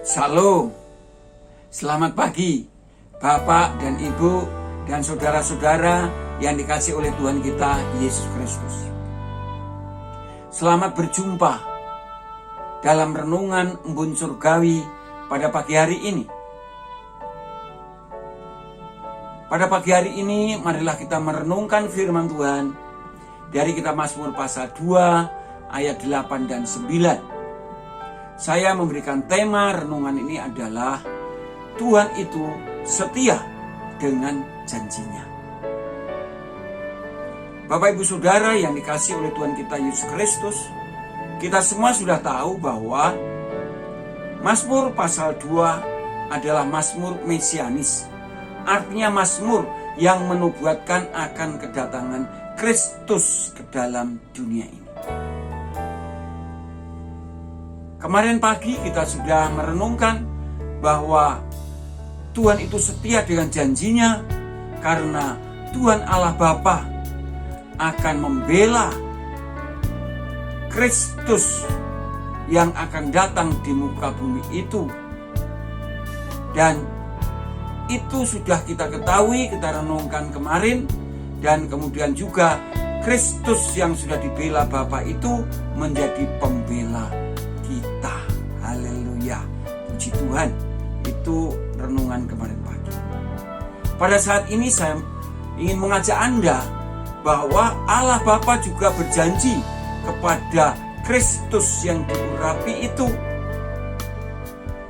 Shalom, selamat pagi Bapak dan Ibu dan saudara-saudara yang dikasihi oleh Tuhan kita Yesus Kristus. Selamat berjumpa dalam renungan Embun Surgawi pada pagi hari ini. Pada pagi hari ini marilah kita merenungkan firman Tuhan dari kitab Mazmur pasal 2 ayat 8 dan 9. Saya memberikan tema renungan ini adalah Tuhan itu setia dengan janjinya. Bapak Ibu Saudara yang dikasihi oleh Tuhan kita Yesus Kristus, kita semua sudah tahu bahwa Mazmur pasal 2 adalah Mazmur mesianis. Artinya Mazmur yang menubuatkan akan kedatangan Kristus ke dalam dunia ini. Kemarin pagi kita sudah merenungkan bahwa Tuhan itu setia dengan janjinya karena Tuhan Allah Bapa akan membela Kristus yang akan datang di muka bumi itu. Dan itu sudah kita ketahui, kita renungkan kemarin. Dan kemudian juga Kristus yang sudah dibela Bapa itu menjadi pembela kita. Haleluya, puji Tuhan. Itu renungan kemarin pagi. Pada saat ini saya ingin mengajak Anda bahwa Allah Bapa juga berjanji kepada Kristus yang diurapi itu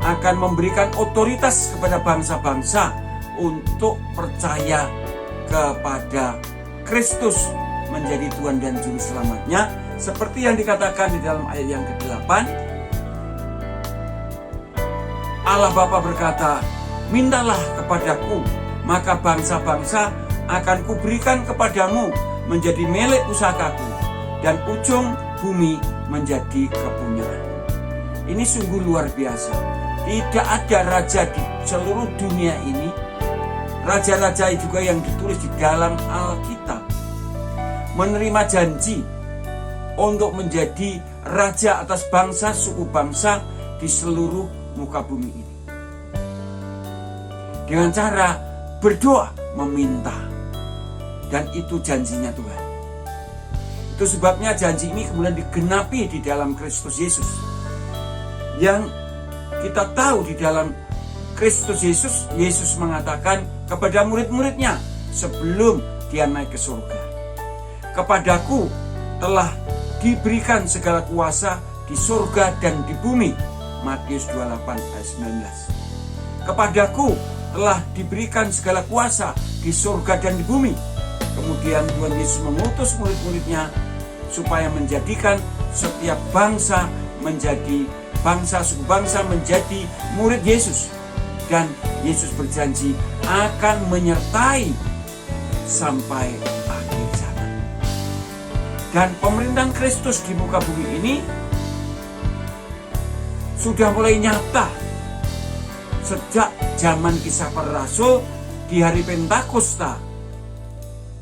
akan memberikan otoritas kepada bangsa-bangsa untuk percaya kepada Kristus menjadi Tuhan dan Juru Selamatnya, seperti yang dikatakan di dalam ayat yang ke-8. Allah Bapa berkata, "Mintalah kepadaku, maka bangsa-bangsa akan kuberikan kepadamu menjadi milik pusakaku, dan ujung bumi menjadi kepunyaan." Ini sungguh luar biasa. Tidak ada raja di seluruh dunia ini, raja-raja juga yang ditulis di dalam Alkitab, menerima janji untuk menjadi raja atas bangsa, suku bangsa di seluruh muka bumi ini. Dengan cara berdoa, meminta. Dan itu janjinya Tuhan. Itu sebabnya janji ini kemudian digenapi di dalam Kristus Yesus. Yang kita tahu di dalam Kristus Yesus, Yesus mengatakan kepada murid-muridnya sebelum dia naik ke surga, "Kepadaku telah diberikan segala kuasa di surga dan di bumi." Matius 28 ayat 19. "Kepadaku telah diberikan segala kuasa di surga dan di bumi." Kemudian Tuhan Yesus mengutus murid-muridnya supaya menjadikan setiap bangsa menjadi bangsa, suku bangsa menjadi murid Yesus. Dan Yesus berjanji akan menyertai sampai akhir zaman. Dan pemerintahan Kristus di muka bumi ini sudah mulai nyata sejak zaman Kisah Para Rasul di hari Pentakosta,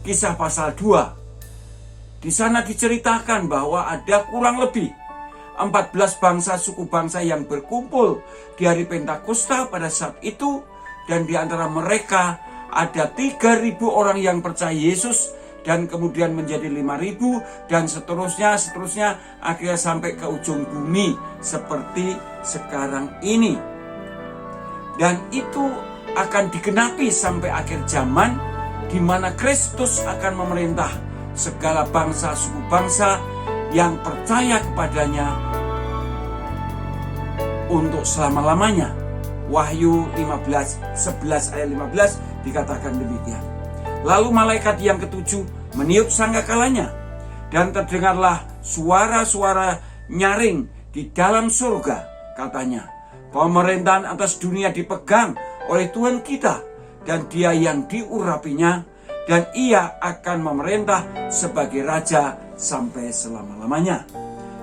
Kisah pasal 2. Di sana diceritakan bahwa ada kurang lebih 14 bangsa suku bangsa yang berkumpul di hari Pentakosta pada saat itu, dan di antara mereka ada 3.000 orang yang percaya Yesus, dan kemudian menjadi 5.000 dan seterusnya akhirnya sampai ke ujung bumi seperti sekarang ini. Dan itu akan digenapi sampai akhir zaman, di mana Kristus akan memerintah segala bangsa suku bangsa yang percaya kepadanya untuk selama-lamanya. Wahyu 11 ayat 15 dikatakan demikian. Lalu malaikat yang ketujuh meniup sangkakalanya, dan terdengarlah suara-suara nyaring di dalam surga. Katanya, "Pemerintahan atas dunia dipegang oleh Tuhan kita, dan Dia yang diurapinya, dan Ia akan memerintah sebagai Raja sampai selama-lamanya."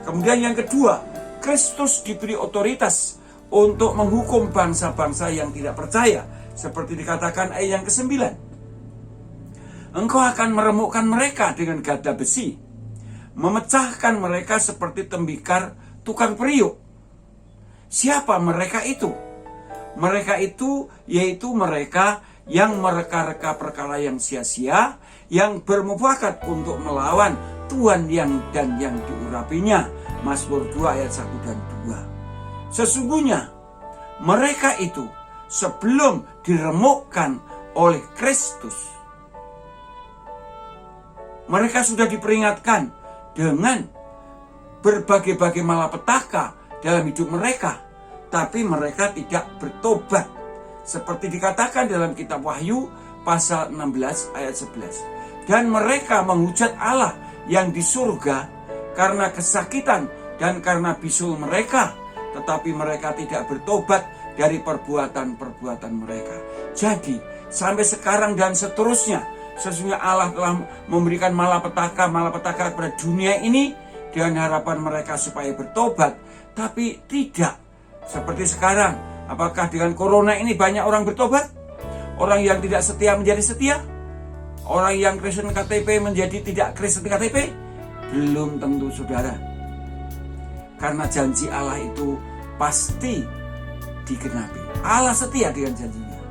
Kemudian yang kedua, Kristus diberi otoritas untuk menghukum bangsa-bangsa yang tidak percaya, seperti dikatakan ayat yang ke-9. "Engkau akan meremukkan mereka dengan gada besi, memecahkan mereka seperti tembikar tukang periuk. Siapa mereka itu? Mereka itu yaitu mereka yang mereka-reka perkara yang sia-sia, yang bermufakat untuk melawan Tuhan yang diurapinya. Mazmur 2 ayat 1 dan 2. Sesungguhnya mereka itu sebelum diremukkan oleh Kristus, mereka sudah diperingatkan dengan berbagai-bagai malapetaka dalam hidup mereka, tapi mereka tidak bertobat. Seperti dikatakan dalam kitab Wahyu pasal 16 ayat 11. Dan mereka menghujat Allah yang di surga karena kesakitan dan karena bisul mereka, tetapi mereka tidak bertobat dari perbuatan-perbuatan mereka. Jadi sampai sekarang dan seterusnya, sesungguhnya Allah telah memberikan malapetaka kepada dunia ini dengan harapan mereka supaya bertobat, tapi tidak seperti sekarang. Apakah dengan corona ini banyak orang bertobat? Orang yang tidak setia menjadi setia? Orang yang Kristen KTP menjadi tidak Kristen KTP? Belum tentu, saudara. Karena janji Allah itu pasti digenapi. Allah setia dengan janjinya.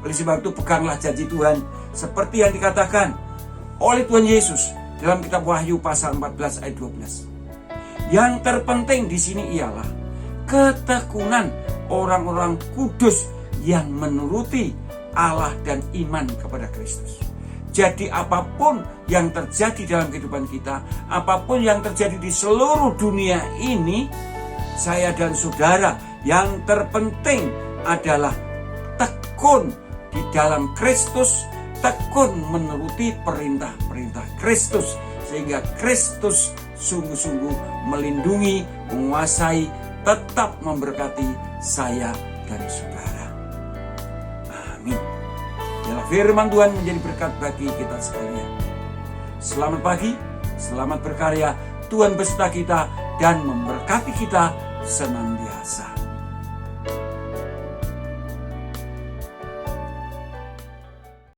Oleh sebab itu peganglah janji Tuhan seperti yang dikatakan oleh Tuhan Yesus dalam kitab Wahyu pasal 14 ayat 12. Yang terpenting di sini ialah ketekunan orang-orang kudus yang menuruti Allah dan iman kepada Kristus. Jadi apapun yang terjadi dalam kehidupan kita, apapun yang terjadi di seluruh dunia ini, saya dan saudara, yang terpenting adalah tekun di dalam Kristus, tekun menuruti perintah-perintah Kristus, sehingga Kristus sungguh-sungguh melindungi, menguasai, tetap memberkati saya dan saudara. Amin. Biarlah firman Tuhan menjadi berkat bagi kita sekalian. Selamat pagi, selamat berkarya. Tuhan beserta kita dan memberkati kita senantiasa.